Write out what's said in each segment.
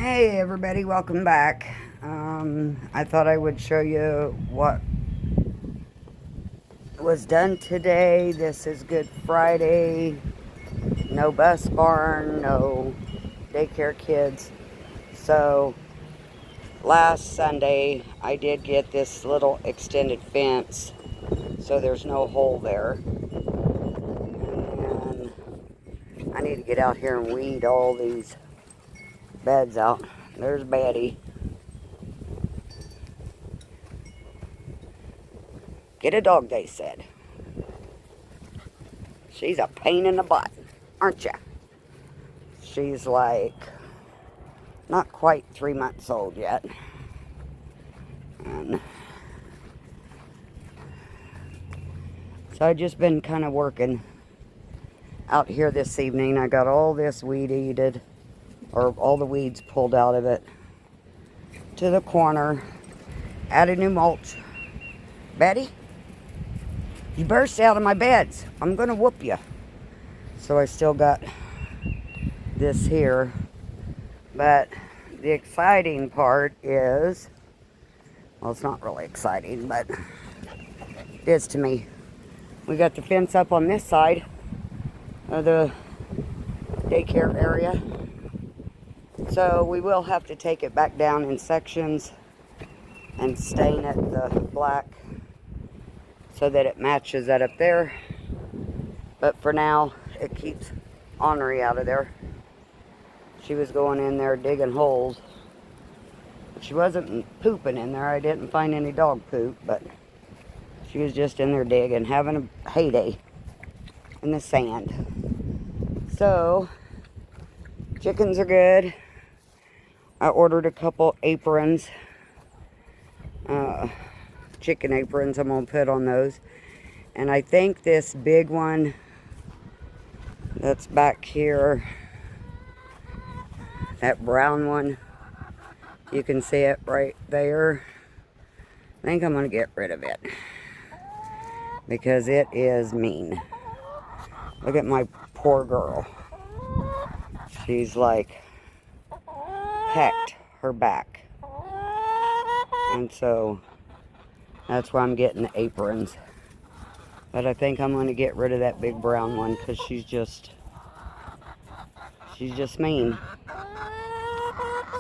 Hey everybody, welcome back. I thought I would show you what was done today. This is Good Friday. No bus barn, no daycare kids. So last Sunday I did get this little extended fence, so there's no hole there. And I need to get out here and weed all these beds out. There's Betty. Get a dog, they said. She's a pain in the butt, aren't ya? She's like not quite 3 months old yet. And so I've just been kind of working out here this evening. I got all this weeded, or all the weeds pulled out of it, to the corner. Added new mulch. Betty, you burst out of my beds. I'm gonna whoop you. So I still got this here. But the exciting part is, well, it's not really exciting, but it is to me. We got the fence up on this side of the daycare area. So we will have to take it back down in sections and stain it the black so that it matches that up there. But for now, it keeps Ornery out of there. She was going in there digging holes. She wasn't pooping in there. I didn't find any dog poop, but she was just in there digging, having a heyday in the sand. So, chickens are good. I ordered a couple aprons. Chicken aprons I'm going to put on those. And I think this big one that's back here, that brown one, you can see it right there. I think I'm going to get rid of it because it is mean. Look at my poor girl. She's like pecked her back. And so that's why I'm getting the aprons. But I think I'm going to get rid of that big brown one because she's just mean.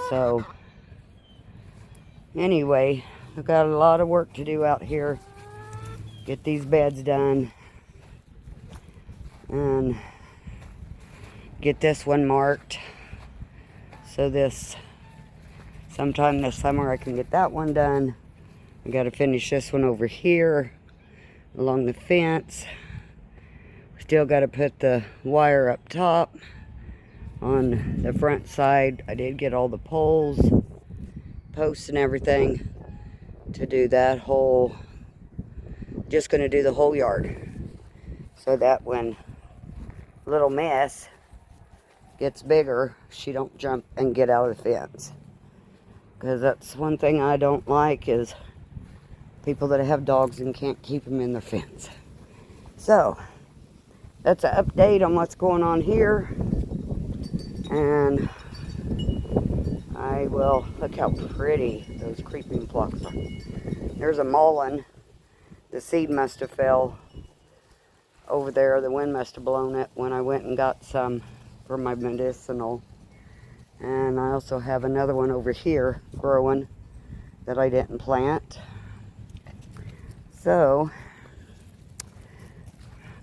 So anyway, I've got a lot of work to do out here. Get these beds done. And get this one marked. So sometime this summer I can get that one done. I got to finish this one over here along the fence. Still got to put the wire up top on the front side. I did get all the poles, posts and everything to do that whole, just going to do the whole yard. So that when little Miss gets bigger, she don't jump and get out of the fence. Because that's one thing I don't like is people that have dogs and can't keep them in their fence. So, that's an update on what's going on here. And I will, look how pretty those creeping phlox are. There's a mullein. The seed must have fell over there. The wind must have blown it when I went and got some for my medicinal. And I also have another one over here growing that I didn't plant. So,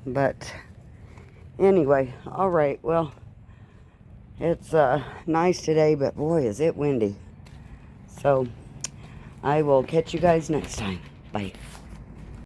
but anyway, all right, well, it's nice today, but boy, is it windy. So, I will catch you guys next time. Bye.